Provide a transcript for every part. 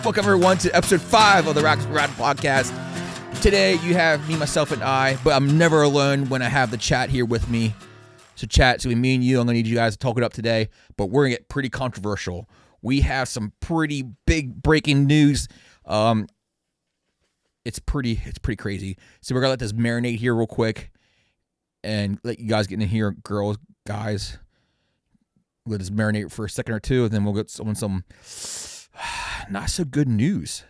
Welcome everyone to episode 5 of the RACKS podcast. Today you have me, myself, and I, but I'm never alone when I have the chat here with me. So chat, so me and you, I'm going to need you guys to talk it up today, but we're going to get pretty controversial. We have some pretty big breaking news. It's pretty crazy. So we're going to let this marinate here real quick and let you guys get in here, girls, guys. Let this marinate for a second or two, and then we'll get some not so good news.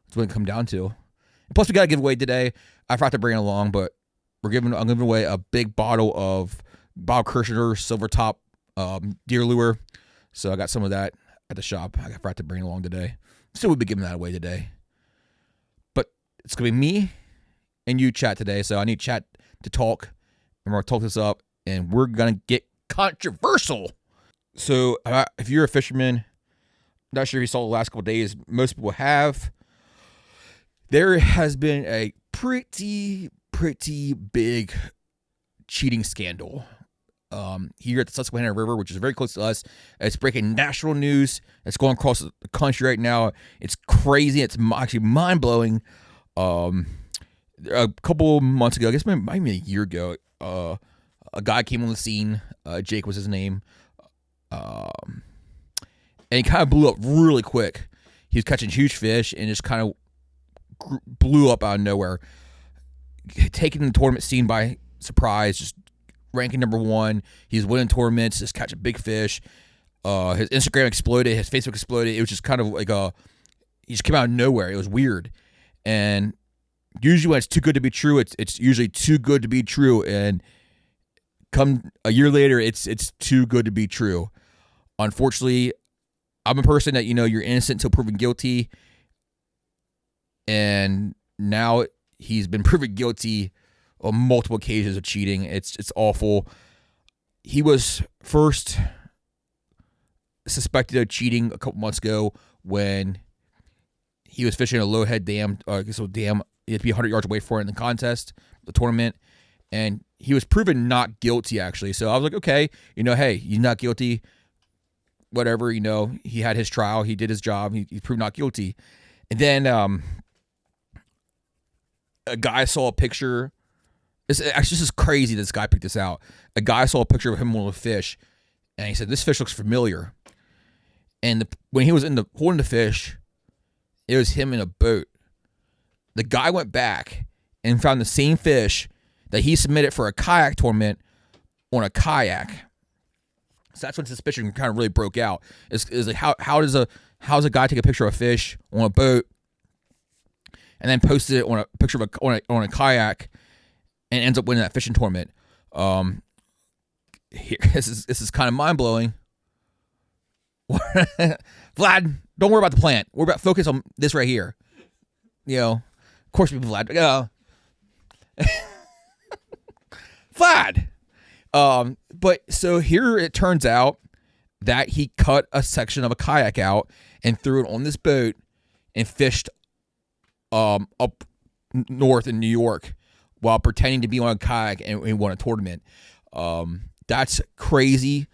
That's what it come down to. And plus, we got a giveaway today. I forgot to bring it along, but I'm giving away a big bottle of Bob Kirshner Silver Top deer lure. So I got some of that at the shop. I forgot to bring it along today. Still, we'll be giving that away today. But it's gonna be me and you chat today. So I need chat to talk, and we're gonna talk this up, and we're gonna get controversial. So if you're a fisherman, not sure if you saw the last couple of days, most people have. There has been a pretty big cheating scandal here at the Susquehanna River, which is very close to us. It's breaking national news. It's going across the country right now. It's crazy. It's actually mind-blowing. A couple months ago, I guess maybe a year ago, a guy came on the scene. Jake was his name. And he kind of blew up really quick. He was catching huge fish and just kind of blew up out of nowhere. Taking the tournament scene by surprise, just ranking number 1. He was winning tournaments, just catching big fish. His Instagram exploded, his Facebook exploded. It was just kind of like he just came out of nowhere. It was weird. And usually when it's too good to be true, it's usually too good to be true. And come a year later, it's too good to be true. Unfortunately, I'm a person that, you're innocent until proven guilty. And now he's been proven guilty on multiple occasions of cheating. It's awful. He was first suspected of cheating a couple months ago when he was fishing a low-head dam. Dam, he had to be 100 yards away for it in the contest, the tournament. And he was proven not guilty, actually. So I was like, okay, hey, he's not guilty. Whatever, he had his trial. He did his job. He proved not guilty. And then a guy saw a picture. This is crazy. This guy picked this out. A guy saw a picture of him on a fish, and he said, "This fish looks familiar." And when he was holding the fish, it was him in a boat. The guy went back and found the same fish that he submitted for a kayak tournament on a kayak. So that's when suspicion kind of really broke out. Is like how does a guy take a picture of a fish on a boat and then posted it on a picture of on a kayak and ends up winning that fishing tournament? This is kind of mind blowing. Vlad, don't worry about the plant. We're about focus on this right here. Of course, people Vlad. Vlad. But so here it turns out that he cut a section of a kayak out and threw it on this boat and fished up north in New York while pretending to be on a kayak and won a tournament. That's crazy.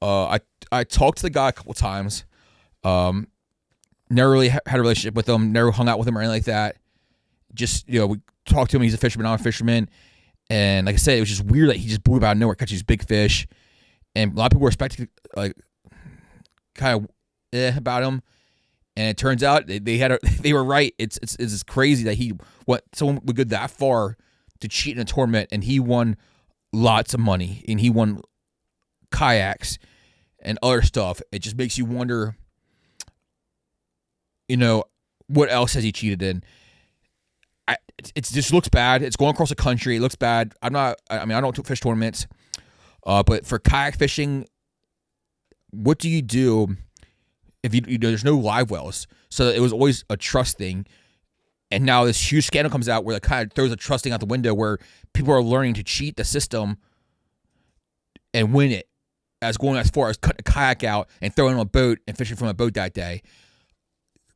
I talked to the guy a couple times. Never really had a relationship with him, never hung out with him or anything like that. Just, we talked to him. He's a fisherman, I'm a fisherman. And like I said, it was just weird that he just blew up out of nowhere, catching these big fish. And a lot of people were expecting, kind of about him. And it turns out they were right. It's crazy that someone would go that far to cheat in a tournament, and he won lots of money, and he won kayaks and other stuff. It just makes you wonder, what else has he cheated in? It just looks bad. It's going across the country. It looks bad. I don't fish tournaments. But for kayak fishing, what do you do if there's no live wells? So it was always a trust thing. And now this huge scandal comes out where it kind of throws a trust thing out the window, where people are learning to cheat the system and win it, as going as far as cutting a kayak out and throwing on a boat and fishing from a boat that day.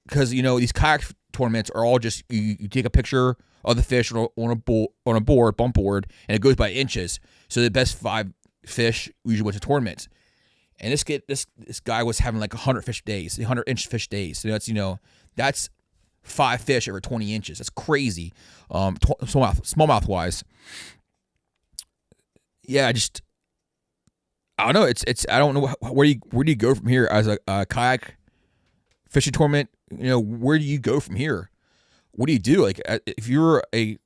Because, these kayak tournaments are all just, you take a picture of the fish on a bump board, and it goes by inches. So the best 5 fish usually went to tournaments. And this guy was having like 100-inch fish days. So that's 5 fish over 20 inches. That's crazy. Smallmouth wise. Yeah, I don't know. I don't know where do you go from here as a kayak fishing tournament. Where do you go from here? What do you do? Like, if you're a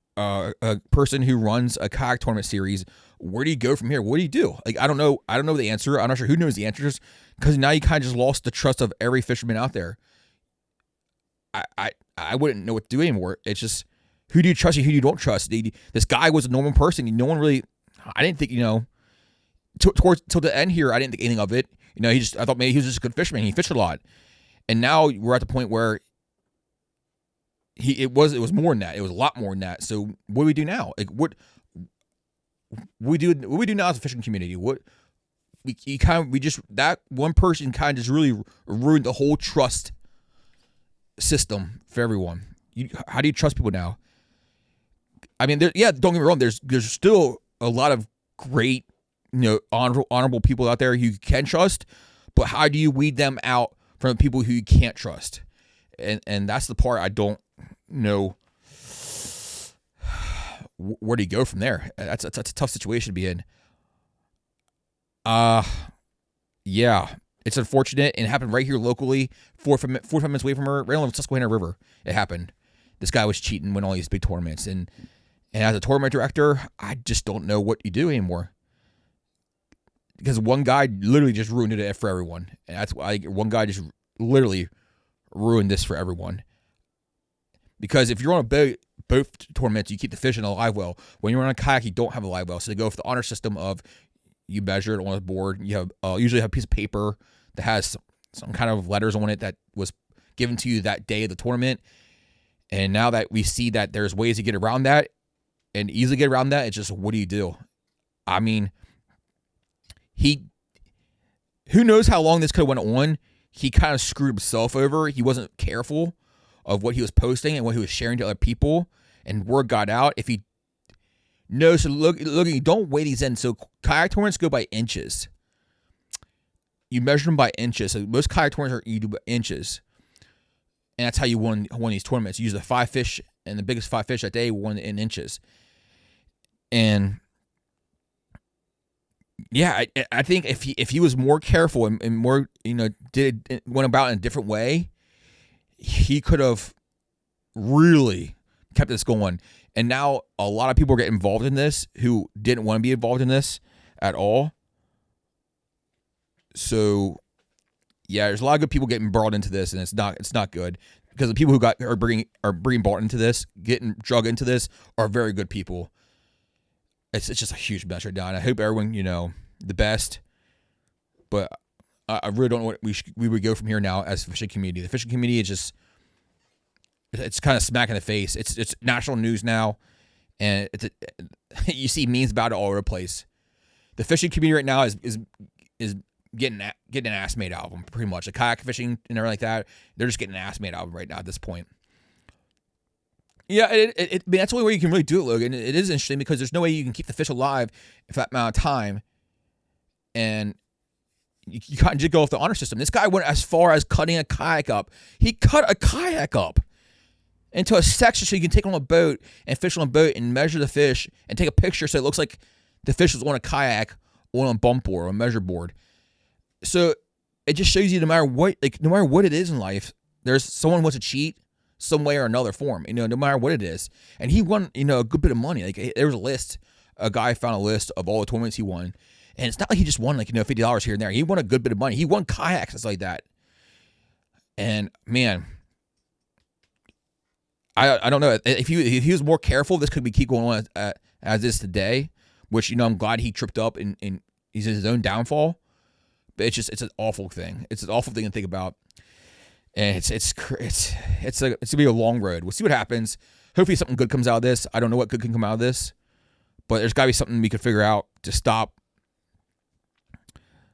person who runs a kayak tournament series, where do you go from here? What do you do? Like, I don't know the answer. I'm not sure who knows the answers, because now you kind of just lost the trust of every fisherman out there. I wouldn't know what to do anymore. It's just, who do you trust and who you don't trust? This guy was a normal person. No one really, I didn't think, till the end here, I didn't think anything of it. I thought maybe he was just a good fisherman. He fished a lot. And now we're at the point where it was more than that. It was a lot more than that. So what do we do now? Like, what we do now as a fishing community? That one person kind of just really ruined the whole trust system for everyone. How do you trust people now? I mean, don't get me wrong. There's still a lot of great, honorable people out there who you can trust, but how do you weed them out from people who you can't trust? And that's the part I don't know. Where do you go from there? That's a tough situation to be in. Yeah, it's unfortunate, and it happened right here locally, 45 minutes away from her, right on the Susquehanna River. It happened. This guy was cheating, winning all these big tournaments, and as a tournament director, I just don't know what you do anymore, because one guy literally just ruined it for everyone, and that's why one guy just literally ruined this for everyone. Because if you're on a boat tournament, you keep the fish in a live well. When you're on a kayak, you don't have a live well, so they go for the honor system of, you measure it on a board. You have usually have a piece of paper that has some kind of letters on it that was given to you that day of the tournament. And now that we see that there's ways to get around that and easily get around that, it's just, what do you do? I mean, who knows how long this could have went on. He kind of screwed himself over. He wasn't careful of what he was posting and what he was sharing to other people, and word got out. If he knows, so look, don't weigh these in. So kayak tournaments go by inches. You measure them by inches. So most kayak tournaments you do by inches, and that's how you won these tournaments. You use the 5 fish, and the biggest 5 fish that day won in inches. And yeah, I think if he was more careful and more, went about in a different way, he could have really kept this going. And now a lot of people are getting involved in this who didn't want to be involved in this at all. So yeah, there's a lot of good people getting brought into this, and it's not good, because the people who are being brought into this, getting drug into this, are very good people. It's just a huge mess right now, and I hope everyone, the best. But I really don't know what we would go from here now as a fishing community. The fishing community is just, it's kind of smack in the face. It's national news now, and you see memes about it all over the place. The fishing community right now is getting an ass made out of them, pretty much. The kayak fishing and everything like that, they're just getting an ass made out of them right now at this point. Yeah, I mean, that's the only way you can really do it, Logan. It is interesting because there's no way you can keep the fish alive for that amount of time, and you can't just go off the honor system. This guy went as far as cutting a kayak up. He cut a kayak up into a section so you can take it on a boat and fish on a boat and measure the fish and take a picture so it looks like the fish was on a kayak or on a bump board or a measure board. So it just shows you no matter what it is in life, there's someone wants to cheat some way or another form, no matter what it is. And he won, a good bit of money. Like, there was a guy found a list of all the tournaments he won. And it's not like he just won $50 here and there. He won a good bit of money. He won kayaks and stuff like that. And man, I don't know if he was more careful, this could keep going on as is today. Which I'm glad he tripped up and he's in his own downfall. But it's an awful thing. It's an awful thing to think about. And it's gonna be a long road. We'll see what happens. Hopefully something good comes out of this. I don't know what good can come out of this, but there's got to be something we could figure out to stop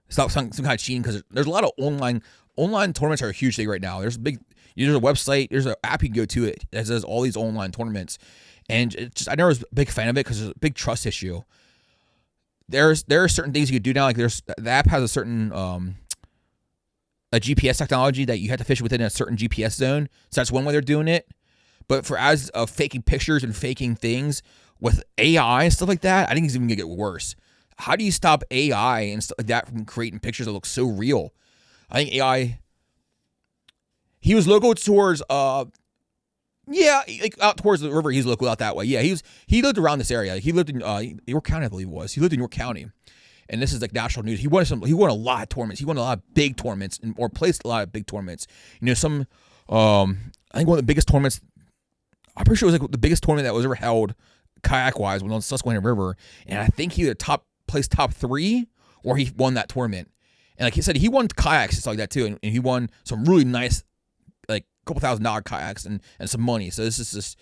some kind of cheating, because there's a lot of online tournaments are a huge thing right now. There's a website, there's an app you can go to it that does all these online tournaments, and I never was a big fan of it because there's a big trust issue. there are certain things you could do now. Like the app has a certain a GPS technology that you have to fish within a certain GPS zone. So that's one way they're doing it. But for as of faking pictures and faking things with AI and stuff like that, I think it's even gonna get worse. How do you stop AI and stuff like that from creating pictures that look so real? I think AI. He was local towards like out towards the river. He's local out that way. Yeah, he lived around this area. He lived in York County, I believe it was. He lived in York County, and this is like national news. He won a lot of tournaments. He won a lot of big tournaments or placed a lot of big tournaments. You know, some I think one of the biggest tournaments. I'm pretty sure it was like the biggest tournament that was ever held kayak wise was on Susquehanna River, and I think he either placed top 3 or he won that tournament. And like he said, he won kayaks and stuff like that too, and he won some really nice, like couple $1,000 kayaks and some money. So this is just,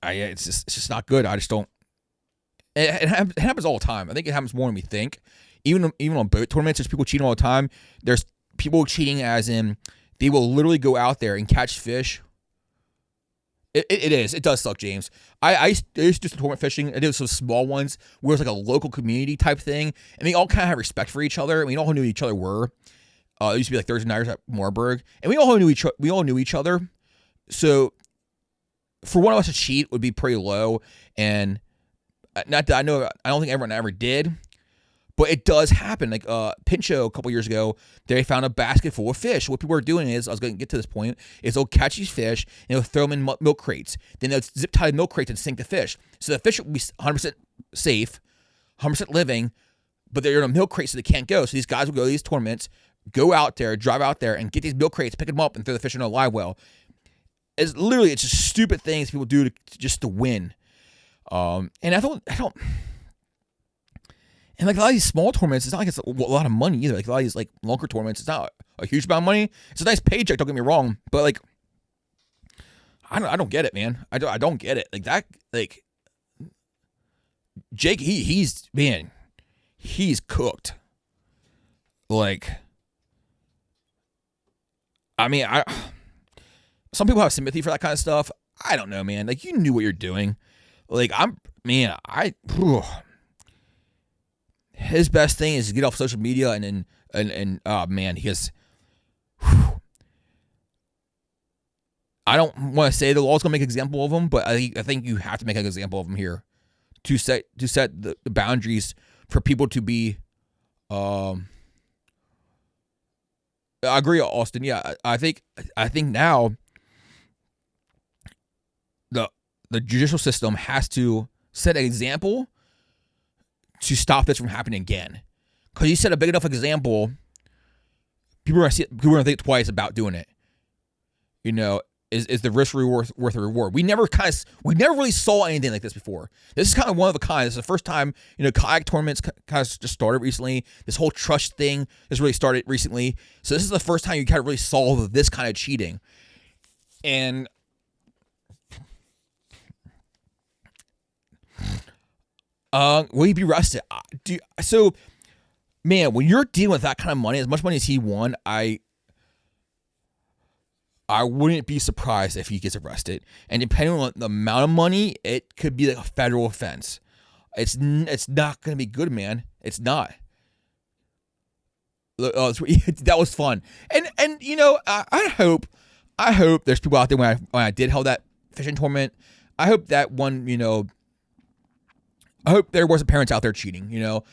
it's just not good. I just don't. It happens all the time. I think it happens more than we think. Even on boat tournaments, there's people cheating all the time. There's people cheating as in they will literally go out there and catch fish. It does suck, James. I used to do some tournament fishing. I did some small ones where it was like a local community type thing, and they all kind of had respect for each other. We all knew who each other were. It used to be like Thursday nighters at Moorburg, and we all knew each other. So for one of us to cheat would be pretty low, and not that I don't think everyone ever did, but it does happen. Like Pincho a couple years ago, they found a basket full of fish. What people are doing is, I was going to get to this point, is they'll catch these fish and they'll throw them in milk crates. Then they'll zip tie the milk crates and sink the fish. So the fish will be 100% safe, 100% living, but they're in a milk crate so they can't go. So these guys will go to these tournaments, go out there, drive out there, and get these milk crates, pick them up, and throw the fish in a live well. It's just stupid things people do just to win. And I don't. And like a lot of these small tournaments, it's not like it's a lot of money either. Like a lot of these like longer tournaments, it's not a huge amount of money. It's a nice paycheck, don't get me wrong, but like I don't get it, man. I don't get it. Like that, like Jake, he's cooked. Like, I mean, some people have sympathy for that kind of stuff. I don't know, man. Like, you knew what you're doing. Like, his best thing is to get off social media and oh man, he has. I don't want to say the law's gonna make an example of him, but I think you have to make an example of him here to set the boundaries for people to be. I agree, Austin. Yeah, I think now the judicial system has to set an example to stop this from happening again. Because you set a big enough example, people are gonna think twice about doing it. You know, is the risk worth the reward? We never really saw anything like this before. This is kind of one of a kind. This is the first time, you know, kayak tournaments kind of just started recently. This whole trust thing has really started recently. So this is the first time you kind of really saw this kind of cheating. And will he be arrested? So, man, when you're dealing with that kind of money, as much money as he won, I wouldn't be surprised if he gets arrested. And depending on the amount of money, it could be like a federal offense. It's not going to be good, man. It's not. That was fun. And you know, I hope there's people out there when I did hold that fishing tournament. I hope that one, you know, I hope there wasn't parents out there cheating, you know.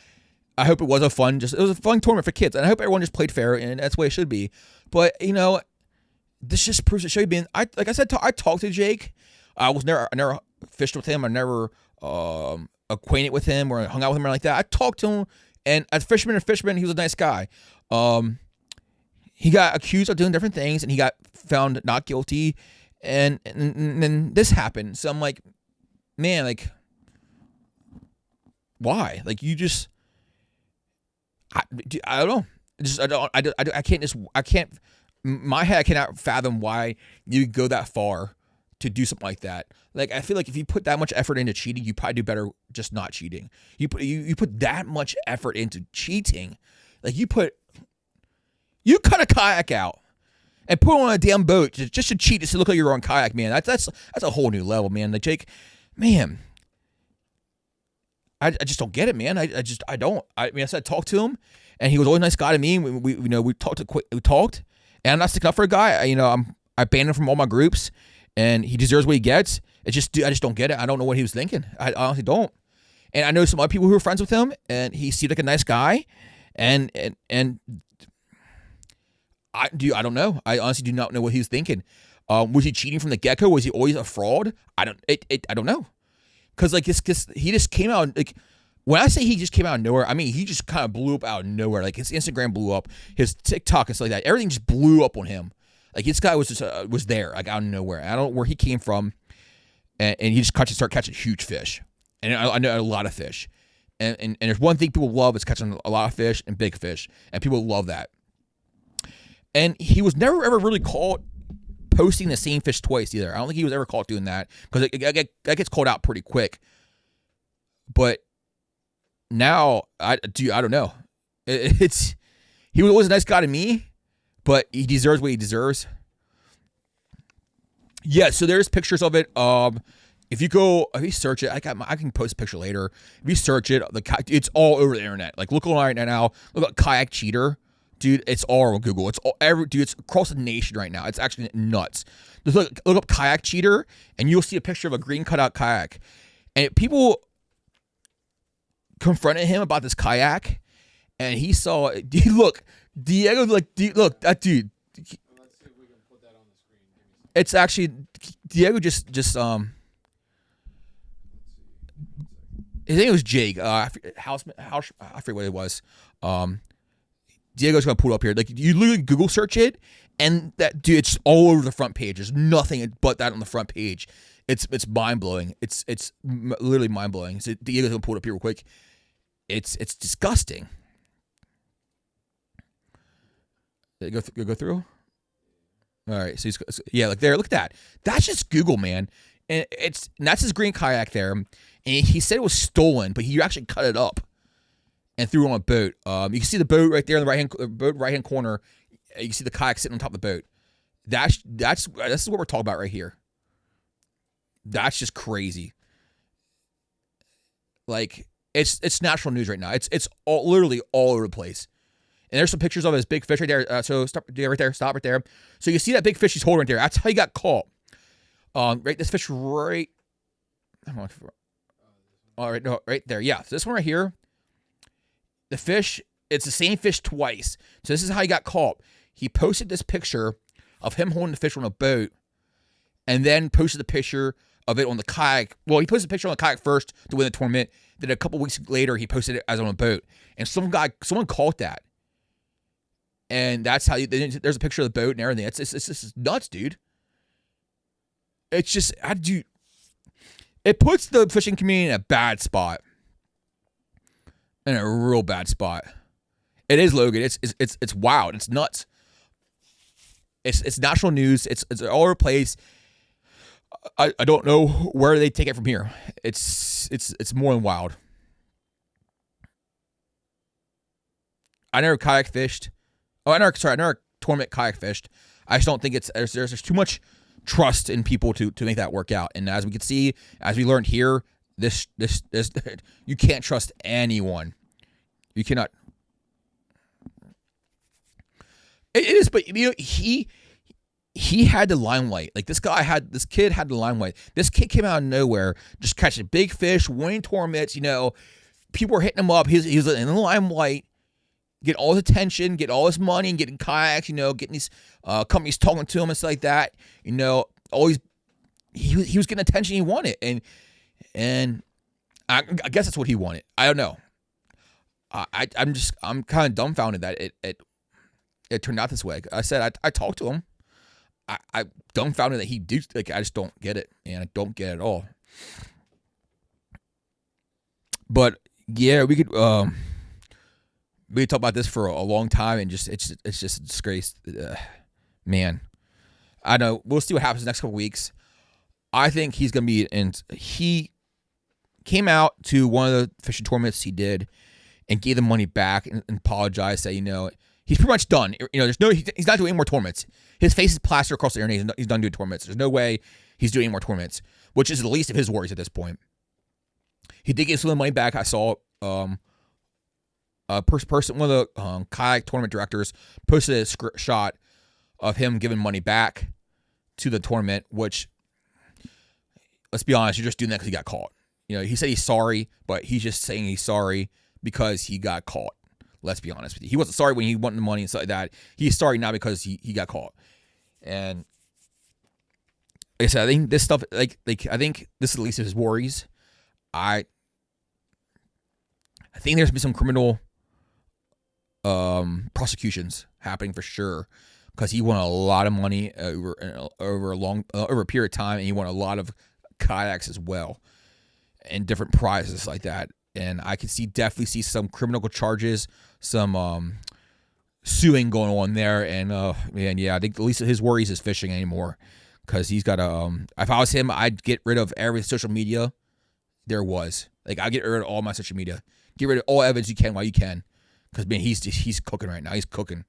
I hope it was a fun tournament for kids. And I hope everyone just played fair, and that's the way it should be. But, you know, this just proves it should have been. Like I said, I talked to Jake. I never fished with him. I never acquainted with him or hung out with him or like that. I talked to him, and as fisherman, he was a nice guy. He got accused of doing different things, and he got found not guilty, and then this happened. So I'm like, man, like, why? Like, you just, I don't know. I can't. My head, I cannot fathom why you go that far to do something like that. Like, I feel like if you put that much effort into cheating, you probably do better just not cheating. You put that much effort into cheating, like you cut a kayak out and put it on a damn boat just to cheat, just to look like you're on kayak, man. That's a whole new level, man. Like, Jake, man, I just don't get it, man. I don't. I mean, I said I talked to him, and he was always a nice guy to me. We talked, and I'm not sticking up for a guy. I banned him from all my groups, and he deserves what he gets. I just don't get it. I don't know what he was thinking. I honestly don't. And I know some other people who were friends with him, and he seemed like a nice guy, and I don't know. I honestly do not know what he was thinking. Was he cheating from the get-go? Was he always a fraud? I don't know. Cause like he just came out, like, when I say he just came out of nowhere, I mean he just kind of blew up out of nowhere. Like his Instagram blew up, his TikTok and stuff like that. Everything just blew up on him. Like this guy was just was there, like out of nowhere. I don't know where he came from, and he just started catching huge fish. And I know a lot of fish, and there's one thing people love is catching a lot of fish and big fish, and people love that. And he was never ever really caught posting the same fish twice either. I don't think he was ever caught doing that, because that gets called out pretty quick. But now, I don't know. He was always a nice guy to me, but he deserves what he deserves. Yeah, so there's pictures of it. If you search it, I can post a picture later. If you search it, it's all over the internet. Like look online right now. Look at kayak cheater. Dude, it's all over Google. It's across the nation right now. It's actually nuts. Just look up kayak cheater, and you'll see a picture of a green cutout kayak. And people confronted him about this kayak, and he saw. Look, Diego, look that dude. Let's see if we can put that on the screen. It's actually Diego. Just his name was Jake. I forget what it was. Diego's gonna pull it up here. Like you literally Google search it, and that dude, it's all over the front page. There's nothing but that on the front page. It's mind blowing. It's literally mind blowing. So Diego's gonna pull it up here real quick. It's disgusting. Did it go through? All right. So like there. Look at that. That's just Google, man. And that's his green kayak there. And he said it was stolen, but he actually cut it up and threw it on a boat. You can see the boat right there in the right hand corner. You can see the kayak sitting on top of the boat. This is what we're talking about right here. That's just crazy. Like it's national news right now. It's literally all over the place. And there's some pictures of his big fish right there. So stop right there. Stop right there. So you see that big fish he's holding right there. That's how he got caught. Right, this fish right. All right, no, right there. Yeah, so this one right here. The fish, it's the same fish twice. So this is how he got caught. He posted this picture of him holding the fish on a boat, and then posted the picture of it on the kayak. Well, he posted the picture on the kayak first to win the tournament. Then a couple weeks later, he posted it as on a boat, and someone caught that. And that's how there's a picture of the boat and everything. It's nuts, dude. It's just, it puts the fishing community in a bad spot. In a real bad spot. It is, Logan. It's wild. It's nuts. It's national news. It's all over the place. I don't know where they take it from here. It's more than wild. I never kayak fished. Oh, I never tournament kayak fished. I just don't think there's too much trust in people to make that work out. And as we can see, as we learned here, this you can't trust anyone. You cannot. It is, but he had the limelight. Like this kid had the limelight. This kid came out of nowhere, just catching big fish, winning tournaments. People were hitting him up. He was in the limelight, get all his attention, get all his money, and getting kayaks. Getting these companies talking to him and stuff like that. Always he was getting attention he wanted, and I guess that's what he wanted. I don't know. I'm kind of dumbfounded that it turned out this way. I said I talked to him. I dumbfounded that he do, like, I just don't get it, and I don't get it at all. But yeah, we could talk about this for a long time, and it's just a disgrace, man. I know, we'll see what happens the next couple weeks. I think he's gonna be he came out to one of the fishing tournaments he did and gave the money back and apologized, say, he's pretty much done. He's not doing any more tournaments. His face is plastered across the internet. He's done doing tournaments. There's no way he's doing any more tournaments, which is the least of his worries at this point. He did get some of the money back. I saw a person, one of the kayak tournament directors, posted a screenshot of him giving money back to the tournament, which, let's be honest, you're just doing that because he got caught. He said he's sorry, but he's just saying he's sorry because he got caught. Let's be honest with you. He wasn't sorry when he wanted the money and stuff like that. He's sorry now because he got caught. And like I said, I think this stuff, I think this is at least his worries. I think there's been some criminal prosecutions happening for sure, because he won a lot of money over a period of time, and he won a lot of kayaks as well, and different prizes like that. And I could definitely see some criminal charges, some suing going on there. And man, I think at least his worries is fishing anymore, because he's got if I was him, I'd get rid of every social media there was. Like, I'd get rid of all my social media, get rid of all evidence you can while you can, because man, he's cooking right now. He's cooking.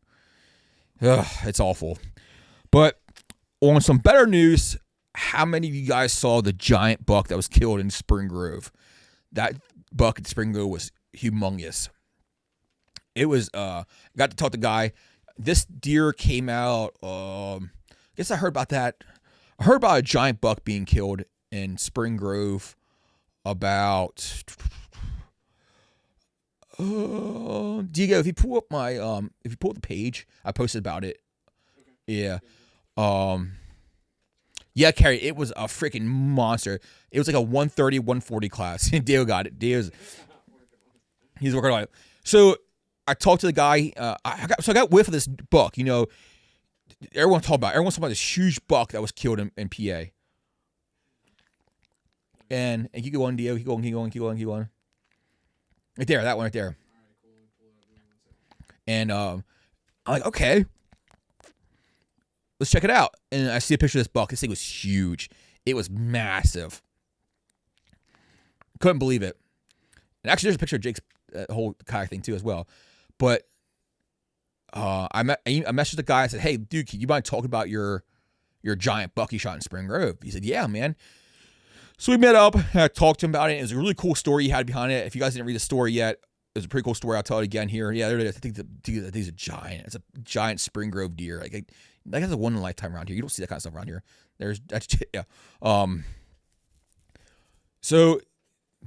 Ugh, it's awful. But on some better news, how many of you guys saw the giant buck that was killed in Spring Grove? That buck in Spring Grove was humongous. It was got to talk to the guy. This deer came out, I guess I heard about that. I heard about a giant buck being killed in Spring Grove about Diego, if you pull up my if you pull up the page, I posted about it. Okay. Yeah. Yeah, Carrie, it was a freaking monster. It was like a 130, 140 class. Diego got it. He's working on it. So I talked to the guy. I got whiff of this buck. Everyone's talking about this huge buck that was killed in PA. And keep going, Diego. Keep going. Right there, that one right there. And I'm like, okay, let's check it out. And I see a picture of this buck. This thing was huge. It was massive. Couldn't believe it. And actually, there's a picture of Jake's whole kayak thing too as well. But I messaged the guy. I said, hey, dude, you mind talking about your giant buck you shot in Spring Grove? He said, yeah, man. So we met up, and I talked to him about it. It was a really cool story he had behind it. If you guys didn't read the story yet, it was a pretty cool story. I'll tell it again here. Yeah, there it is. I think it's a giant. It's a giant Spring Grove deer. Like that's a one in a lifetime around here. You don't see that kind of stuff around here. Yeah. So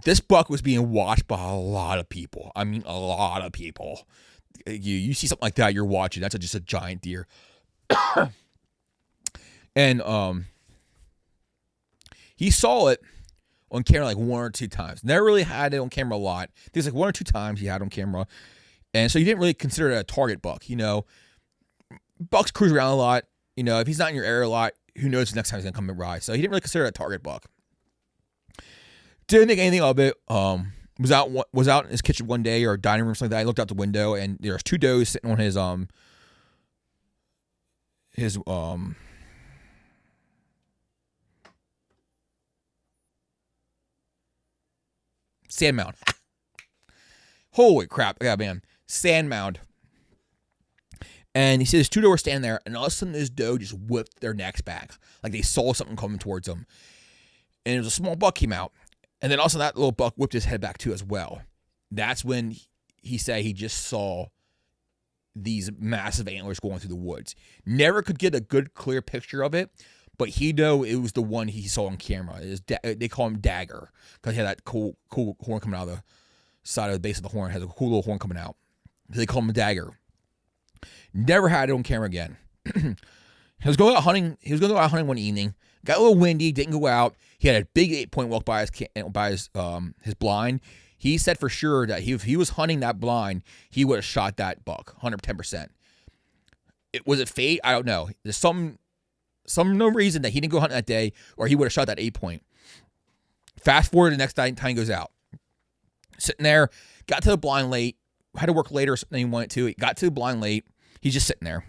this buck was being watched by a lot of people. I mean, a lot of people. You see something like that, you're watching. That's just a giant deer. And he saw it on camera like one or two times. Never really had it on camera a lot. There's like one or two times he had it on camera. And so you didn't really consider it a target buck. Bucks cruise around a lot. If he's not in your area a lot, who knows the next time he's going to come and ride. So he didn't really consider it a target buck. Didn't think anything of it. Was out in his kitchen one day, or dining room, something like that. I looked out the window, and there's two does sitting on his sand mound. Holy crap. Yeah, man. Sand mound. And he said his two doe were standing there, and all of a sudden this doe just whipped their necks back. Like they saw something coming towards them. And it was a small buck came out. And then also that little buck whipped his head back too as well. That's when he said he just saw these massive antlers going through the woods. Never could get a good, clear picture of it, but he knew it was the one he saw on camera. They call him Dagger, because he had that cool horn coming out of the side of the base of the horn. It has a cool little horn coming out. So they call him Dagger. Never had it on camera again. He was going out hunting. He was going to go out hunting one evening. Got a little windy. Didn't go out. He had a big 8-point walk by his blind. He said for sure that if he was hunting that blind, he would have shot that buck 110%. Was it fate? I don't know. There's no reason that he didn't go hunting that day, or he would have shot that 8-point. Fast forward to the next time he goes out. Sitting there, got to the blind late, had to work later or something he wanted to. He got to the blind late. He's just sitting there.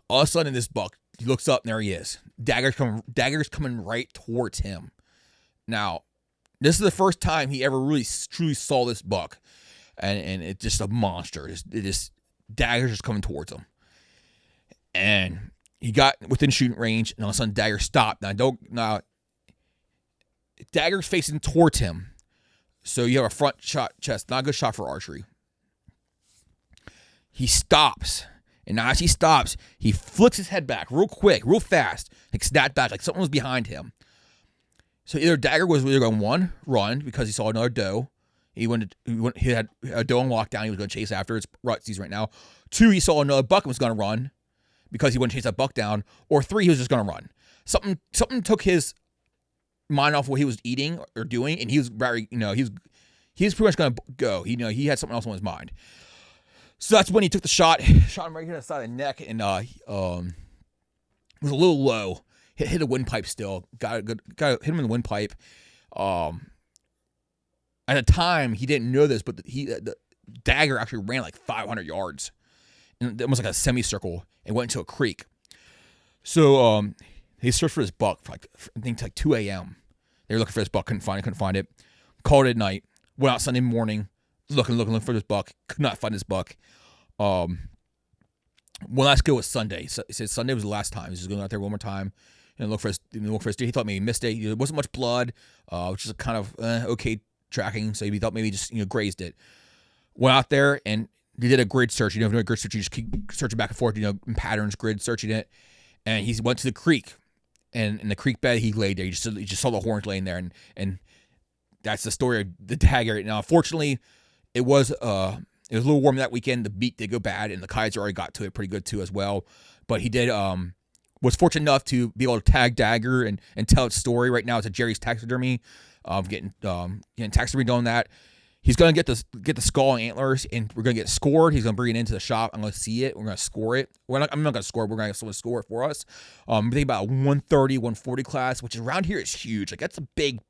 All of a sudden, this buck, he looks up, and there he is. Dagger's coming right towards him. Now, this is the first time he ever really truly saw this buck. And it's just a monster. Dagger's just coming towards him. And he got within shooting range, and all of a sudden Dagger stopped. Now Dagger's facing towards him. So you have a front shot chest. Not a good shot for archery. He stops. And as he stops, he flicks his head back real quick, real fast. Like snap back, like something was behind him. So either Dagger was either going one, run because he saw another doe. He had a doe on lockdown. He was going to chase after. It's rut season right now. 2, he saw another buck and was going to run because he wouldn't chase that buck down. Or 3, he was just going to run. Something took his mind off what he was eating or doing, and he was very, he was pretty much going to go. He had something else on his mind. So that's when he took the shot, shot him right here on the side of the neck, and was a little low. Hit a windpipe still. Got hit him in the windpipe. At the time, he didn't know this, but the Dagger actually ran like 500 yards, and almost like a semicircle, and went into a creek. So he searched for his buck for I think like 2 a.m. They were looking for his buck, couldn't find it. Called it at night. Went out Sunday morning, looking for this buck. Could not find this buck. One last go was Sunday. So he said Sunday was the last time. He was just going out there one more time and look for his deer. He thought maybe he missed it. There wasn't much blood, which is kind of okay tracking. So he thought maybe he just grazed it. Went out there and they did a grid search. If you do a grid search, you just keep searching back and forth. In patterns, grid searching it. And he went to the creek, and in the creek bed he laid there. You just saw the horns laying there, and that's the story of the Dagger. Now, unfortunately, it was a little warm that weekend. The beat did go bad, and the kites already got to it pretty good too as well. But he did was fortunate enough to be able to tag Dagger and tell its story. Right now, it's at Jerry's Taxidermy. Getting taxidermy on that. He's gonna get the skull and antlers, and we're gonna get it scored. He's gonna bring it into the shop. I'm gonna see it. We're gonna score it. I'm not gonna score it. We're gonna have someone score it for us. I'm thinking about a 130, 140 class, which around here is huge. Like that's a big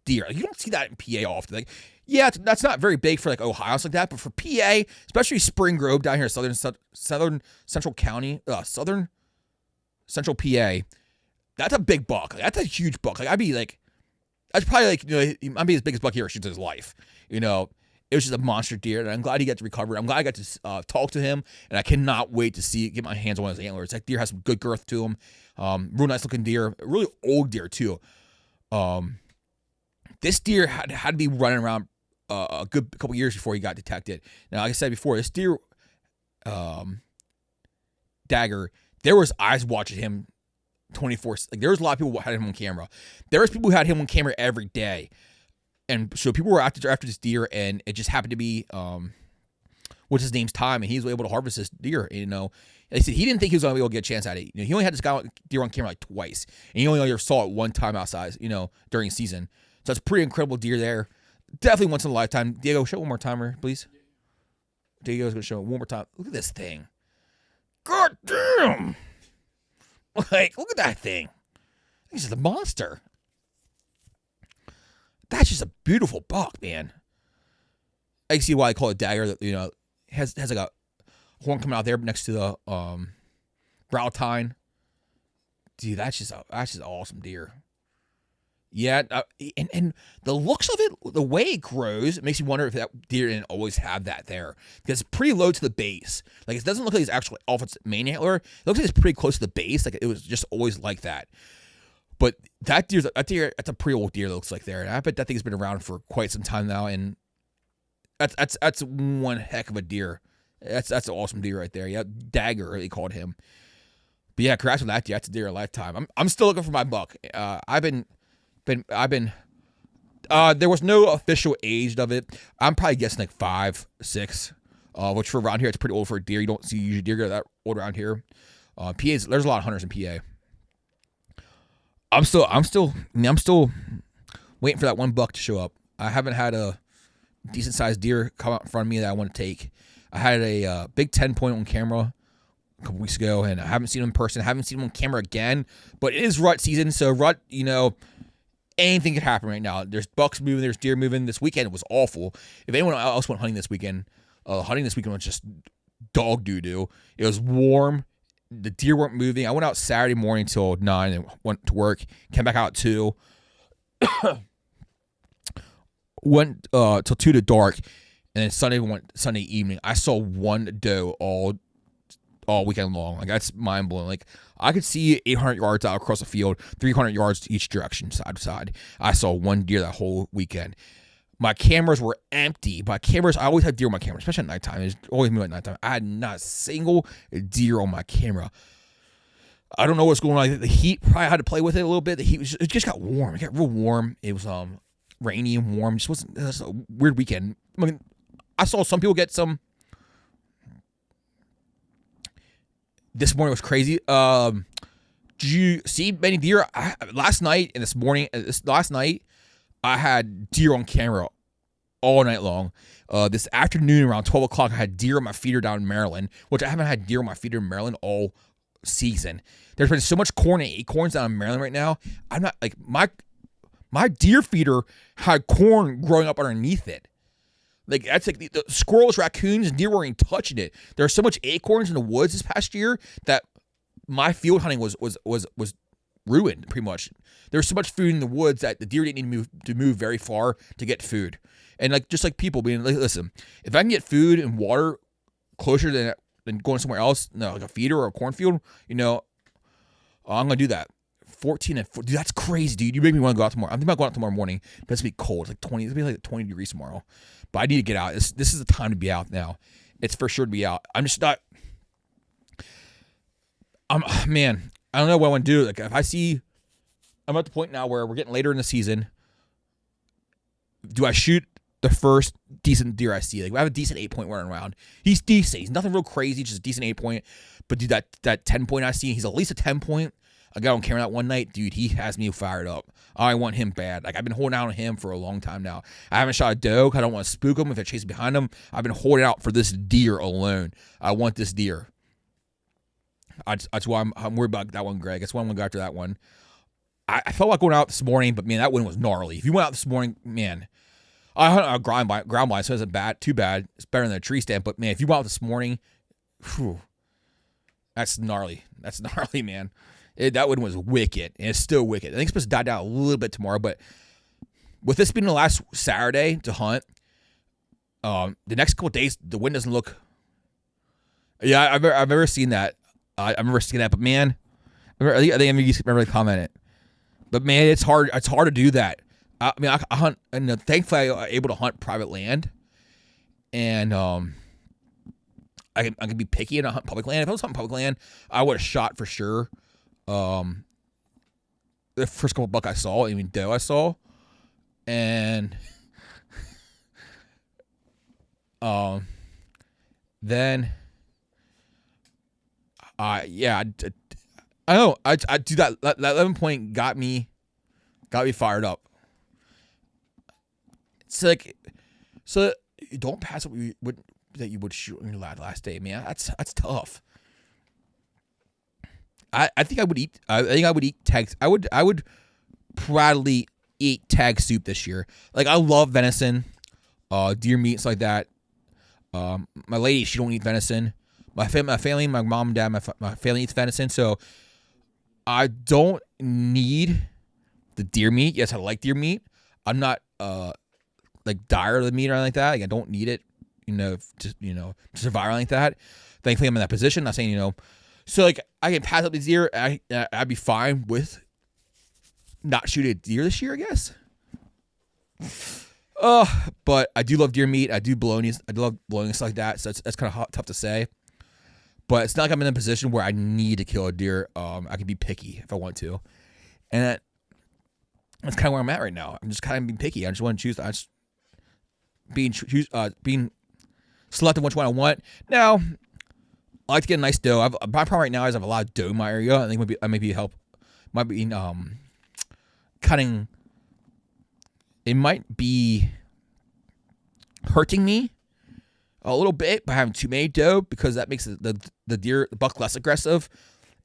deer. Like, you don't see that in PA often. Like, yeah, that's not very big for like Ohio, like that, but for PA, especially Spring Grove down here, southern central county, southern central PA, that's a big buck. Like, that's a huge buck. Like that's probably I'd be his biggest buck he ever shoots in his life. It was just a monster deer, and I'm glad he got to recover. I'm glad I got to talk to him, and I cannot wait to get my hands on his antlers. That deer has some good girth to him. Real nice looking deer, really old deer too. This deer had to be running around a good couple years before he got detected. Now, like I said before, this deer, Dagger, there was eyes watching him 24. Like there was a lot of people who had him on camera. There was people who had him on camera every day, and so people were after this deer, and it just happened to be what's his name's time, and he was able to harvest this deer. They said he didn't think he was going to be able to get a chance at it. He only had this deer on camera like twice, and he only ever saw it one time outside. During the season. So that's a pretty incredible deer there. Definitely once in a lifetime. Diego, show it one more time, please. Diego's going to show it one more time. Look at this thing. God damn. Like, look at that thing. This is a monster. That's just a beautiful buck, man. I can see why I call it Dagger. That has like a horn coming out there next to the brow tine. Dude, that's just an awesome deer. Yeah, and the looks of it, the way it grows, it makes you wonder if that deer didn't always have that there. Because it's pretty low to the base. Like, it doesn't look like it's actually off its main antler. It looks like it's pretty close to the base. Like, it was just always like that. But that deer, that's a pretty old deer that looks like there. And I bet that thing's been around for quite some time now. And that's one heck of a deer. That's an awesome deer right there. Yeah, Dagger, they called him. But yeah, congrats on that deer. That's a deer of a lifetime. I'm still looking for my buck. I've been there was no official age of it. I'm probably guessing like 5, 6, which for around here it's pretty old for a deer. You don't see usually deer that old around here. There's a lot of hunters in PA. I'm still waiting for that one buck to show up. I haven't had a decent sized deer come out in front of me that I want to take. I had a big 10-point on camera a couple weeks ago, and I haven't seen him in person. I haven't seen him on camera again, but it is rut season, so rut, anything could happen right now. There's bucks moving, there's deer moving. This weekend it was awful. If anyone else went hunting this weekend was just dog doo-doo. It was warm. The deer weren't moving. I went out Saturday morning till 9 and went to work. Came back out at 2. Went till 2 to dark, and then Sunday evening. I saw one doe all all weekend long. Like, that's mind blowing. Like, I could see 800 yards out across the field, 300 yards to each direction, side to side. I saw one deer that whole weekend. My cameras were empty. I always have deer on my camera, especially at nighttime. It's always me at nighttime. I had not a single deer on my camera. I don't know what's going on. The heat probably had to play with it a little bit. It just got warm. It got real warm. It was rainy and warm. It was a weird weekend. I mean, I saw some people get some. This morning was crazy. Did you see many deer? Last night and this morning, last night, I had deer on camera all night long. This afternoon around 12 o'clock, I had deer on my feeder down in Maryland, which I haven't had deer on my feeder in Maryland all season. There's been so much corn and acorns down in Maryland right now. I'm not like my deer feeder had corn growing up underneath it. Like, that's like the squirrels, raccoons, and deer weren't even touching it. There's so much acorns in the woods this past year that my field hunting was ruined pretty much. There's so much food in the woods that the deer didn't need to move very far to get food. And like, just like people being like, listen, if I can get food and water closer than going somewhere else, like a feeder or a cornfield, I'm gonna do that. 14 and 4, dude, that's crazy, dude. You make me want to go out tomorrow. I'm thinking about going out tomorrow morning, but it's gonna be cold. It's like 20. It's gonna be like 20 degrees tomorrow. But I need to get out. This is the time to be out now. It's for sure to be out. I'm just not. Man, I don't know what I want to do. Like, if I see, I'm at the point now where we're getting later in the season. Do I shoot the first decent deer I see? Like, I have a decent 8-point running around. He's decent. He's nothing real crazy, just a decent 8-point. But dude, that 10-point I see, he's at least a 10-point. I got on camera that one night, dude. He has me fired up. I want him bad. Like, I've been holding out on him for a long time now. I haven't shot a doe. I don't want to spook him if I chase behind him. I've been holding out for this deer alone. I want this deer. That's why I'm worried about that one, Greg. That's why I'm gonna go after that one. I felt like going out this morning, but man, that wind was gnarly. If you went out this morning, man, I hunt a ground blind, so it isn't too bad. It's better than a tree stand. But man, if you went out this morning, whew, that's gnarly. That's gnarly, man. That one was wicked, and it's still wicked. I think it's supposed to die down a little bit tomorrow, but with this being the last Saturday to hunt, the next couple of days, the wind doesn't look. Yeah, I've never seen that. I remember seeing that, but man, I think you remember to comment it. But man, it's hard. It's hard to do that. I mean, I hunt, and thankfully I'm able to hunt private land, and I can be picky and hunt public land. If I was hunting public land, I would have shot for sure. The first couple buck I saw, I mean doe I saw, and then I don't know. I do that 11-point got me fired up. It's like, so you don't pass what you would shoot on your last day, man. That's tough. I think I would eat. I think I would eat tags. I would proudly eat tag soup this year. Like, I love venison, deer meats like that. My lady, she don't eat venison. My family, my mom and dad, my family eats venison. So I don't need the deer meat. Yes, I like deer meat. I'm not like dire of the meat or anything like that. Like, I don't need it, to survive like that. Thankfully, I'm in that position. Not saying, So, like, I can pass up these deer. I'd be fine with not shooting a deer this year, I guess. But I do love deer meat. I do bologna. I do love bologna stuff like that. So that's kind of tough to say. But it's not like I'm in a position where I need to kill a deer. I can be picky if I want to, and that's kind of where I'm at right now. I'm just kind of being picky. I just want to choose. I just being selective which one I want. Now, I like to get a nice doe. My problem right now is I have a lot of doe in my area. I think I might be cutting. It might be hurting me a little bit by having too many doe, because that makes the buck less aggressive,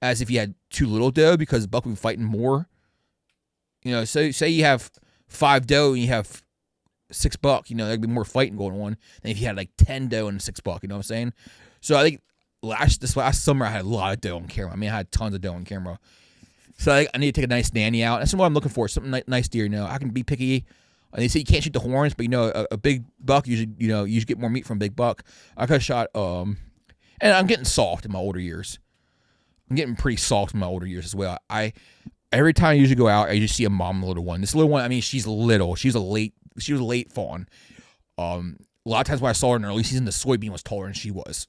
as if you had too little doe, because the buck would be fighting more. So say you have 5 doe and you have 6 buck, there'd be more fighting going on than if you had like 10 doe and 6 buck. You know what I'm saying? So I think this last summer I had a lot of doe on camera. I mean, I had tons of doe on camera. So I need to take a nice nanny out. That's what I'm looking for. Something nice deer. I can be picky. And they say you can't shoot the horns, but a big buck usually, you get more meat from a big buck. I could have shot And I'm getting soft in my older years. I'm getting pretty soft in my older years as well. Every time I usually go out, I just see a mom and a little one. This little one, I mean, she's little. She was a late fawn. A lot of times when I saw her in the early season, the soybean was taller than she was.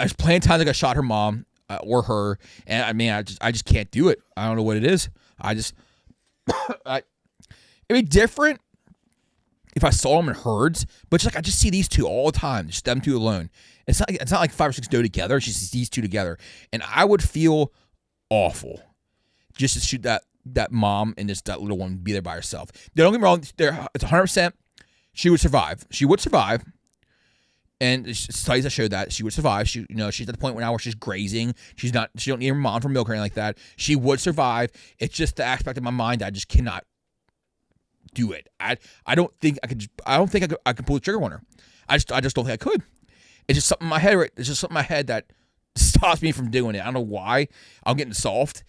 I was plenty of times I got shot her mom or her, and I mean, I just can't do it. I don't know what it is. It'd be different if I saw them in herds, but just like I just see these two all the time, just them two alone. It's not like 5 or 6 doe together. It's just these two together, and I would feel awful just to shoot that mom and just that little one be there by herself. Don't get me wrong. It's 100%. She would survive. She would survive. And studies that show that she would survive. She's at the point now where she's grazing. She don't need her mom for milk or anything like that. She would survive. It's just the aspect of my mind that I just cannot do it. I don't think I could. I don't think I could pull the trigger on her. I just don't think I could. It's just something in my head. It's just something in my head that stops me from doing it. I don't know why. I'm getting soft.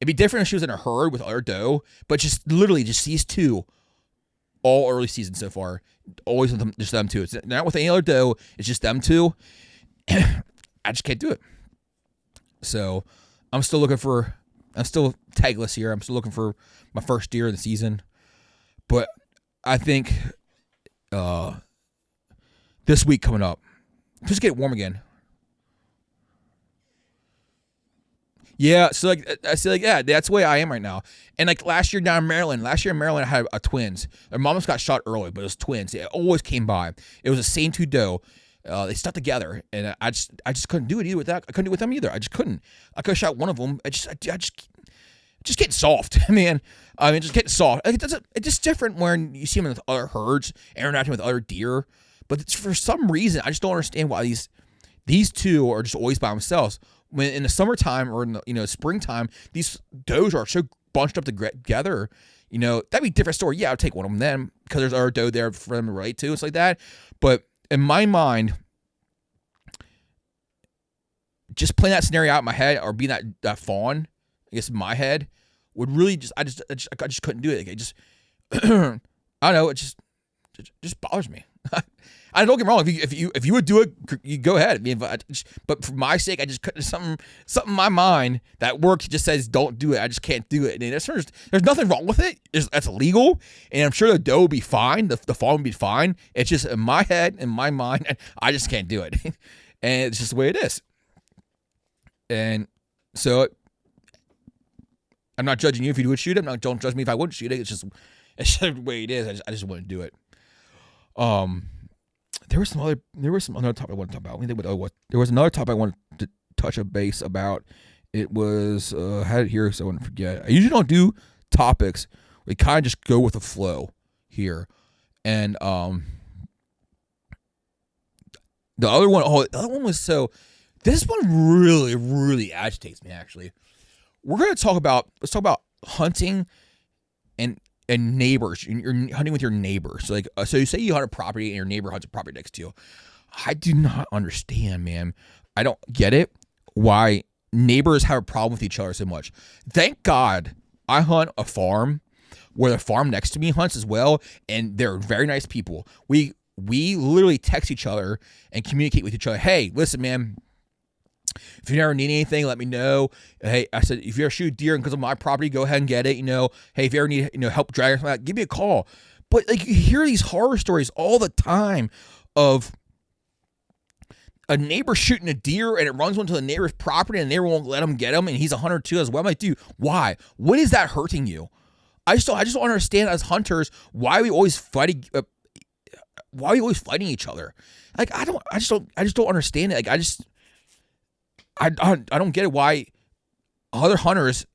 It'd be different if she was in a herd with other doe, but just literally just these two all early season so far. Always with them, just them two. It's not with any other doe. It's just them two. I just can't do it. So I'm still tagless here. I'm still looking for my first deer of the season. But I think this week coming up, just get warm again. Yeah, so that's the way I am right now. And like last year down in Maryland, I had a twins. Their mom got shot early, but it was twins. It always came by. It was the same two doe. They stuck together, and I just couldn't do it either with that. I couldn't do it with them either. I just couldn't. I could have shot one of them. I just get soft, man. I mean, just get soft. It's just different when you see them in other herds, interacting with other deer. But for some reason, I just don't understand why these two are just always by themselves. When in the summertime or in the springtime, these does are so bunched up together. That'd be a different story. Yeah, I'd take one of them then because there's other doe there for them to relate to. It's like that. But in my mind, just playing that scenario out in my head or being that fawn, I guess in my head, would really I just couldn't do it. It just I don't know. It just bothers me. I don't get me wrong. If you would do it, you go ahead. I mean, but for my sake, I just couldn't. Something in my mind that works just says don't do it. I just can't do it. And there's nothing wrong with it. That's illegal, and I'm sure the doe would be fine. The fawn would be fine. It's just in my head, in my mind, I just can't do it, and it's just the way it is. And so, I'm not judging you if you would shoot it. Don't judge me if I wouldn't shoot it. It's just the way it is. I just wouldn't do it. There was some other topic I wanted to talk about. Let me think what there was another topic I wanted to touch a base about. It was I had it here so I wouldn't forget. I usually don't do topics. We kind of just go with the flow here. And the other one was this one really, really agitates me actually. Let's talk about hunting and neighbors. You're hunting with your neighbor. So so you say you hunt a property and your neighbor hunts a property next to you. I do not understand, man. I don't get it. Why neighbors have a problem with each other so much. Thank God I hunt a farm where the farm next to me hunts as well, and they're very nice people. We literally text each other and communicate with each other. Hey, listen, man. If you ever need anything, let me know. Hey, I said, if you ever shoot deer because of my property, go ahead and get it. Hey, if you ever need help dragging something out, give me a call. But you hear these horror stories all the time of a neighbor shooting a deer and it runs onto the neighbor's property and the neighbor won't let him get him and he's a hunter too as well. I'm like, dude, why? What is that hurting you? I just don't understand as hunters why we always fighting. Why are we always fighting each other? I just don't understand it. I don't get it why other hunters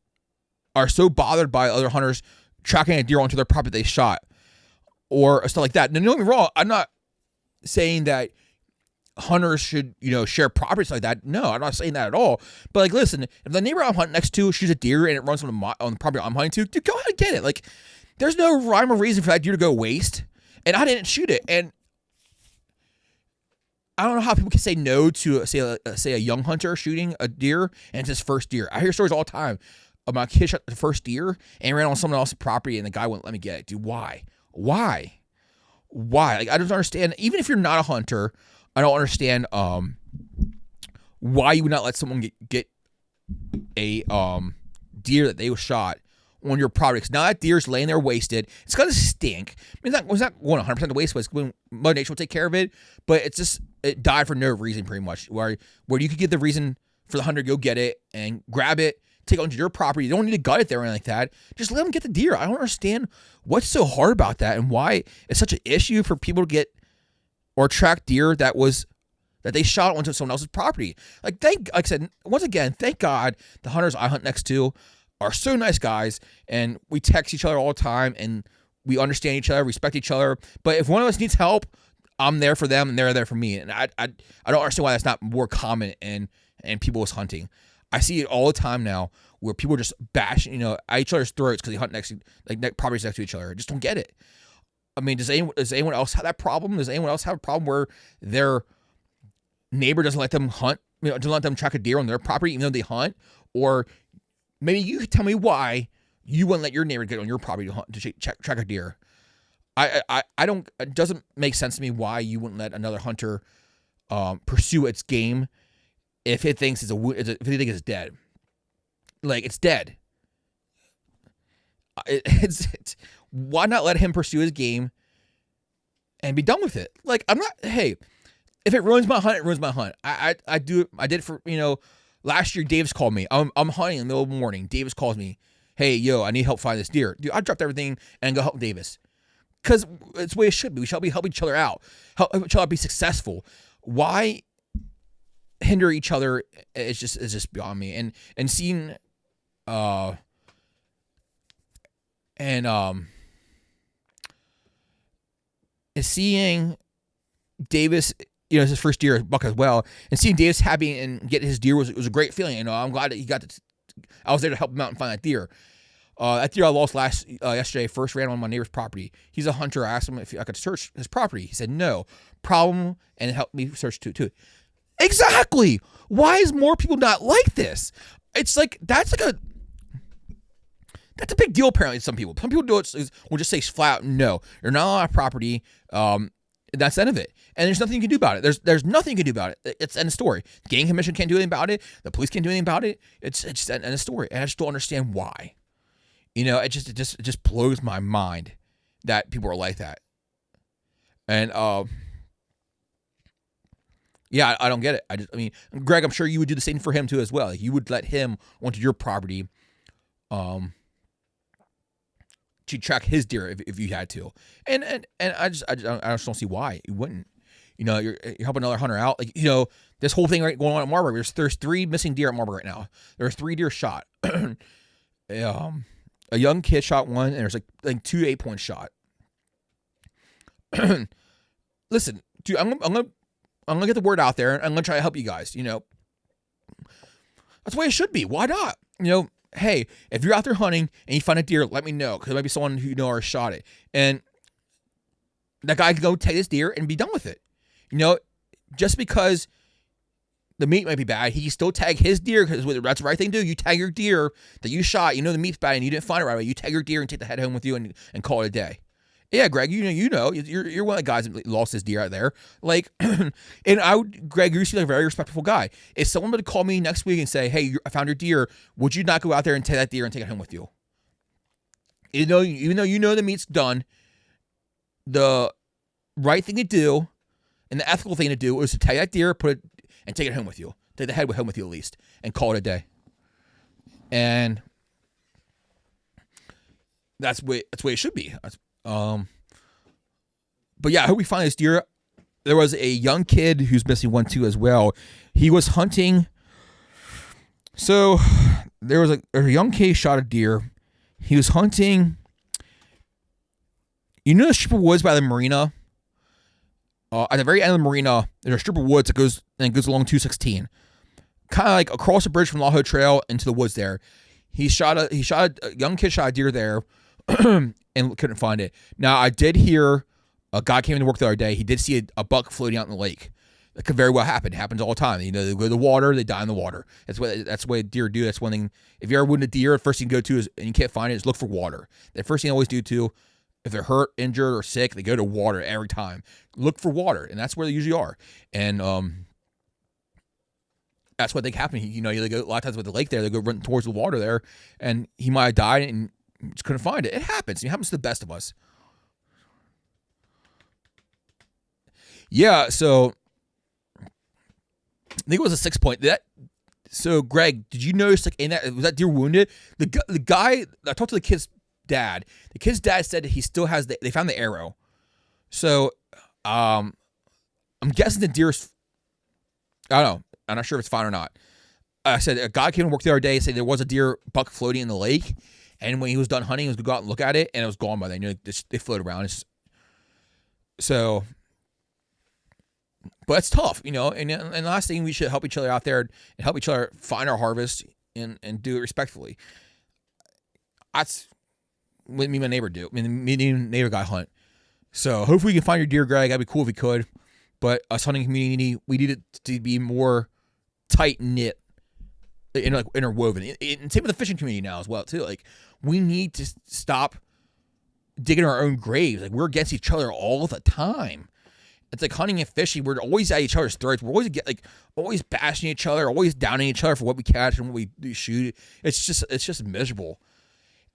are so bothered by other hunters tracking a deer onto their property they shot or stuff like that. Now, don't get me wrong. I'm not saying that hunters should, share properties like that. No, I'm not saying that at all. But listen, if the neighbor I'm hunting next to shoots a deer and it runs on the property I'm hunting to, dude, go ahead and get it. There's no rhyme or reason for that deer to go waste. And I didn't shoot it. And I don't know how people can say no to say a young hunter shooting a deer and it's his first deer. I hear stories all the time of my kid shot the first deer and ran on someone else's property and the guy wouldn't let me get it. Dude, why? I don't understand. Even if you're not a hunter, I don't understand why you would not let someone get a deer that they shot on your property. Because now that deer's laying there wasted. It's gonna stink. I mean, it's not going 100% to waste, but Mother Nature will take care of it. But it died for no reason, pretty much. Where you could give the reason for the hunter to go get it and grab it, take it onto your property. You don't need to gut it there or anything like that. Just let them get the deer. I don't understand what's so hard about that and why it's such an issue for people to get or track deer that they shot onto someone else's property. Like I said, once again, thank God the hunters I hunt next to are so nice guys, and we text each other all the time, and we understand each other, respect each other. But if one of us needs help, I'm there for them, and they're there for me. And I don't understand why that's not more common in people's hunting. I see it all the time now, where people are just bashing, at each other's throats because they hunt properties next to each other. I just don't get it. I mean, does anyone else have that problem? Does anyone else have a problem where their neighbor doesn't let them hunt, doesn't let them track a deer on their property even though they hunt? Or maybe you could tell me why you wouldn't let your neighbor get on your property to hunt, to track a deer. I don't. It doesn't make sense to me why you wouldn't let another hunter pursue its game if it thinks if it thinks it's dead. Like, it's dead. Why not let him pursue his game and be done with it? Like, I'm not. Hey, if it ruins my hunt, it ruins my hunt. I do it. I did it for last year. Davis called me. I'm hunting in the middle of the morning. Davis calls me. Hey, yo, I need help find this deer. Dude, I dropped everything and go help Davis. Because it's the way it should be. We shall be helping each other out. Help each other be successful. Why hinder each other? It's just beyond me. And seeing seeing Davis, it's his first deer buck as well, and seeing Davis happy and get his deer was a great feeling. I'm glad that he got to. I was there to help him out and find that deer. That deer I lost yesterday first ran on my neighbor's property. He's a hunter. I asked him if I could search his property. He said no problem, and it helped me search too. Exactly. Why is more people not like this? It's like that's a big deal apparently to some people. Some people do it will just say flat out no. You're not on our property. That's the end of it. And there's nothing you can do about it. There's nothing you can do about it. It's end of story. The game commission can't do anything about it. The police can't do anything about it. It's just end of story. And I just don't understand why. It just blows my mind that people are like that. And yeah, I don't get it. I mean, Greg, I'm sure you would do the same for him too as well. Like, you would let him onto your property to track his deer if you had to. And I just don't see why you wouldn't. You're helping another hunter out. Like, this whole thing going on at Marburg. There's 3 missing deer at Marburg right now. There are 3 deer shot. A young kid shot one, and there's like 2 8-point shot. Listen, dude, I'm gonna get the word out there, and I'm gonna try to help you guys. That's the way it should be. Why not? Hey, if you're out there hunting and you find a deer, let me know, because there might be someone who already shot it, and that guy can go take this deer and be done with it. Just because the meat might be bad, he can still tag his deer, because that's the right thing to do. You tag your deer that you shot, the meat's bad and you didn't find it right away. You tag your deer and take the head home with you and call it a day. Yeah, Greg, you're one of the guys that lost his deer out there. Like, and Greg, you seem like a very respectful guy. If someone would call me next week and say, hey, I found your deer, would you not go out there and take that deer and take it home with you? Even though the meat's done, the right thing to do and the ethical thing to do is to tag that deer, put it, and take it home with you. Take the head home with you at least, and call it a day. And that's the way it should be. But yeah, I hope we find this deer. There was a young kid who's missing one too as well. He was hunting. So there was a young kid shot a deer. He was hunting. The strip of woods by the marina. At the very end of the marina, there's a strip of woods that goes along 216, kind of like across the bridge from Laho Trail into the woods. There, a young kid shot a deer there, and couldn't find it. Now, I did hear a guy came into work the other day. He did see a buck floating out in the lake. That could very well happen. It happens all the time. They go to the water, they die in the water. That's the way deer do. That's one thing. If you're ever wounded a deer, the first thing you go to and you can't find it is look for water. The first thing I always do too. If they're hurt, injured, or sick, they go to water every time. Look for water, and that's where they usually are. And that's what they happen. They go a lot of times with the lake there. They go run towards the water there, and he might have died and just couldn't find it. It happens. It happens to the best of us. Yeah. So I think it was a 6-point. So Greg, did you notice in that was that deer wounded? The guy I talked to the kid's dad. The kid's dad said he still has they found the arrow. So I'm guessing the deer's. I don't know. I'm not sure if it's fine or not. I said a guy came to work the other day and said there was a deer buck floating in the lake, and when he was done hunting, he was going to go out and look at it, and it was gone by then. They float around. So, but it's tough, And the last thing, we should help each other out there and help each other find our harvest and do it respectfully. That's what me and my neighbor do. Me and my neighbor guy hunt. So hopefully we can find your deer, Greg. That'd be cool if we could. But us hunting community, we need it to be more tight knit, interwoven. And same with the fishing community now as well too. Like we need to stop digging our own graves. Like we're against each other all the time. It's like hunting and fishing. We're always at each other's throats. We're always bashing each other, always downing each other for what we catch and what we shoot. It's just miserable.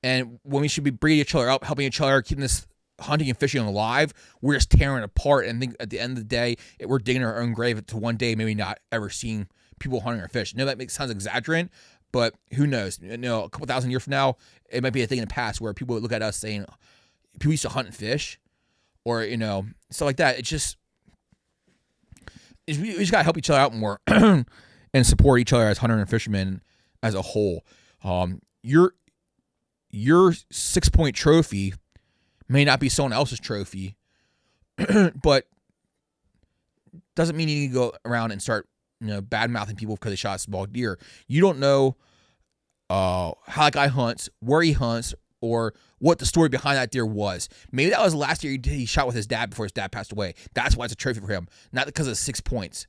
And when we should be breeding each other up, helping each other, keeping this hunting and fishing alive, we're just tearing it apart. And think at the end of the day, we're digging our own grave to one day maybe not ever seeing people hunting or fish. That sounds exaggerant, but who knows? A couple thousand years from now, it might be a thing in the past where people would look at us saying, people used to hunt and fish, or stuff like that. We just gotta help each other out more and support each other as hunter and fishermen as a whole. Your 6-point trophy may not be someone else's trophy, but doesn't mean you need to go around and start, bad mouthing people because they shot a small deer. You don't know how that guy hunts, where he hunts, or what the story behind that deer was. Maybe that was the last year he shot with his dad before his dad passed away. That's why it's a trophy for him, not because of 6 points.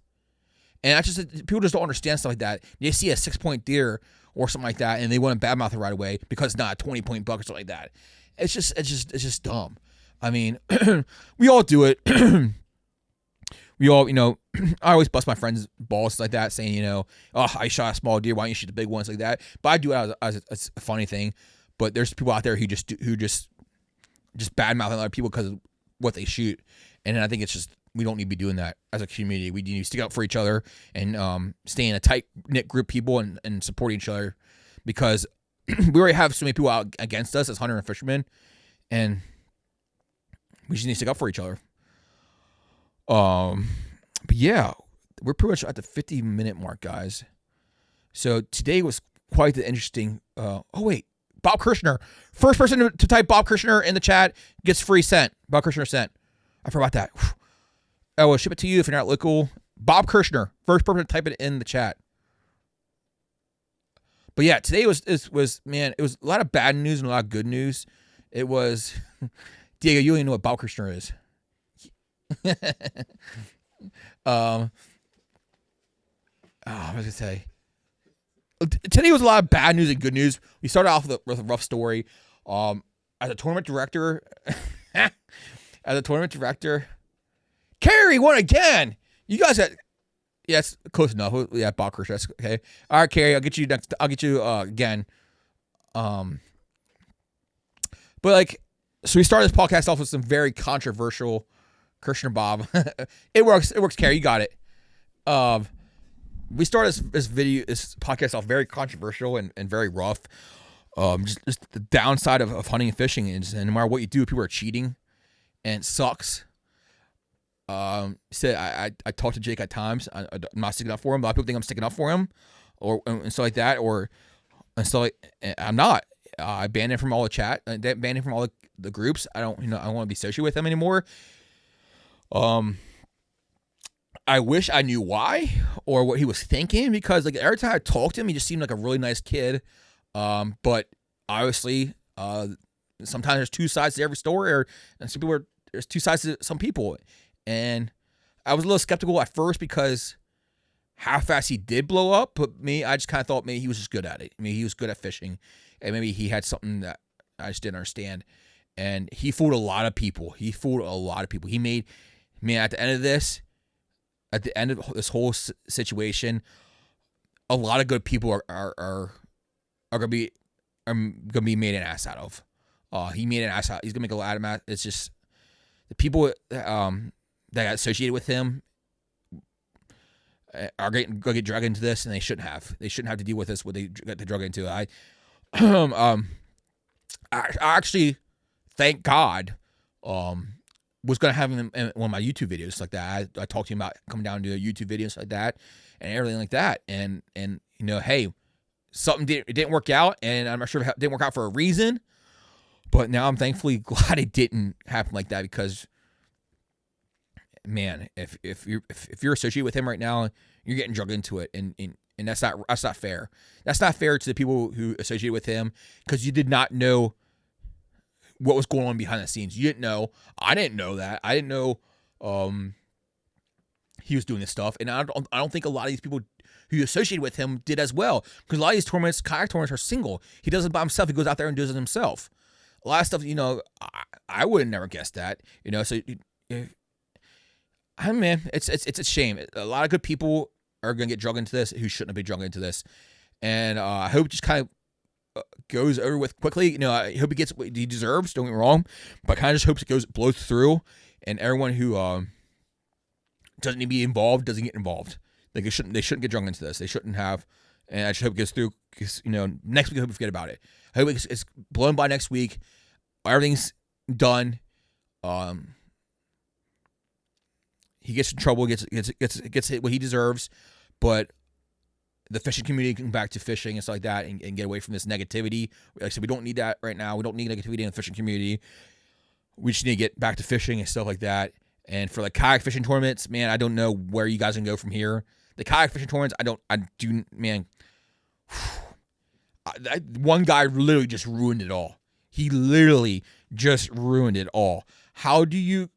And that's just people just don't understand stuff like that. They see a 6-point deer or something like that, and they want to badmouth it right away because it's not a 20-point buck or something like that. It's just dumb. I mean, we all do it. We all, I always bust my friends' balls like that, saying, oh, I shot a small deer. Why don't you shoot the big ones like that? But I do it as a funny thing. But there's people out there who just badmouth other people because of what they shoot, and I think it's just we don't need to be doing that as a community. We need to stick up for each other and stay in a tight knit group of people and support each other, because we already have so many people out against us as hunter and fishermen, and we just need to stick up for each other. But yeah, we're pretty much at the 50-minute mark, guys. So today was quite the interesting. Bob Kirshner, first person to type Bob Kirshner in the chat gets free scent. Bob Kirshner sent. I forgot that. I will ship it to you if you're not local. Bob Kirshner, first person to type it in the chat. But yeah, today was man, it was a lot of bad news and a lot of good news. It was Diego, you don't even know what Bob Kirshner is. I was gonna say today was a lot of bad news and good news. We started off with a rough story. As a tournament director, Carrie won again. You guys got, yes, close enough. Yeah, Bob Kirsch, that's okay. All right, Carrie, I'll get you next. I'll get you again. But so we started this podcast off with some very controversial Kirshner Bob. It works, Carrie. You got it. We started this podcast off very controversial and very rough. Just the downside of hunting and fishing is, and no matter what you do, people are cheating, and it sucks. I talked to Jake at times. I'm not sticking up for him. A lot of people think I'm sticking up for him, and stuff like that, I'm not. I banned him from all the chat. I banned him from all the groups. I don't want to be associated with him anymore. I wish I knew why or what he was thinking, because every time I talked to him, he just seemed like a really nice kid. But obviously, sometimes there's two sides to every story, and some there's two sides to some people. And I was a little skeptical at first because how fast he did blow up, but I just kind of thought maybe he was just good at it. I mean, he was good at fishing, and maybe he had something that I just didn't understand. And he fooled a lot of people. He made, at the end of this whole situation, a lot of good people are gonna be made an ass out of. He made an ass out. He's gonna make a lot of ass. It's just the people that got associated with him are gonna get dragged into this, and they shouldn't have. They shouldn't have to deal with this. What they got to drug into. I actually, thank God, was gonna have him in one of my YouTube videos like that. I talked to him about coming down and do YouTube videos like that and everything like that. And you know, hey, something didn't work out, and I'm not sure if it didn't work out for a reason. But now I'm thankfully glad it didn't happen like that, because, man, if you're associated with him right now, you're getting drugged into it, and that's not fair. That's not fair to the people who associated with him, because you did not know what was going on behind the scenes. You didn't know. I didn't know that. I didn't know he was doing this stuff, and I don't think a lot of these people who associated with him did as well, because a lot of these kayak tournaments are single. He does it by himself. He goes out there and does it himself. A lot of stuff, you know, I would have never guessed that, you know. So, man, it's a shame. A lot of good people are gonna get drugged into this who shouldn't have been drugged into this, and I hope it just kind of goes over with quickly. You know, I hope he gets what he deserves. Don't get me wrong, but I kind of just hope blows through, and everyone who doesn't need to be involved doesn't get involved. Like they shouldn't get drugged into this. They shouldn't have, and I just hope it goes through. Because, you know, next week I hope we forget about it. I hope it's blown by next week. Everything's done. He gets in trouble, gets hit what he deserves, but the fishing community can come back to fishing and stuff like that, and get away from this negativity. Like I said, we don't need that right now. We don't need negativity in the fishing community. We just need to get back to fishing and stuff like that. And for the kayak fishing tournaments, man, I don't know where you guys can go from here. The kayak fishing tournaments, man. One guy literally just ruined it all. He literally just ruined it all. How do you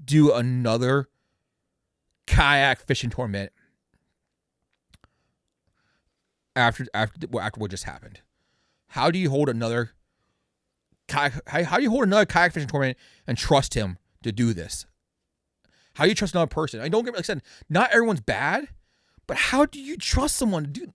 do another kayak fishing tournament after what just happened? How do you hold another kayak? How do you hold another kayak fishing tournament and trust him to do this? How do you trust another person? I don't get, like I said, not everyone's bad, but how do you trust someone to do?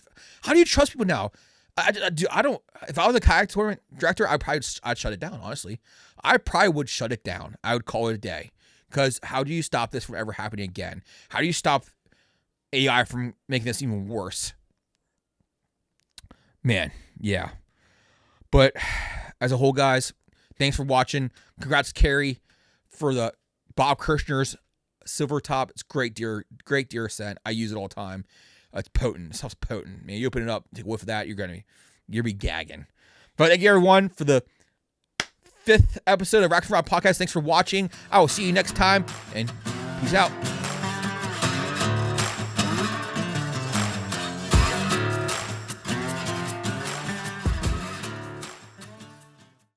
How do you trust people now? I don't. If I was a kayak tournament director, I'd shut it down. Honestly, I probably would shut it down. I would call it a day. Because how do you stop this from ever happening again? How do you stop AI from making this even worse? Man, yeah. But as a whole, guys, thanks for watching. Congrats, Carrie, for the Bob Kirshner's silver top. It's great deer scent. I use it all the time. It's potent. It smells potent. Man, you open it up, take a whiff of that, you'll be gagging. But thank you, everyone, for the 5th episode of RACKS Podcast. Thanks for watching. I will see you next time, and peace out.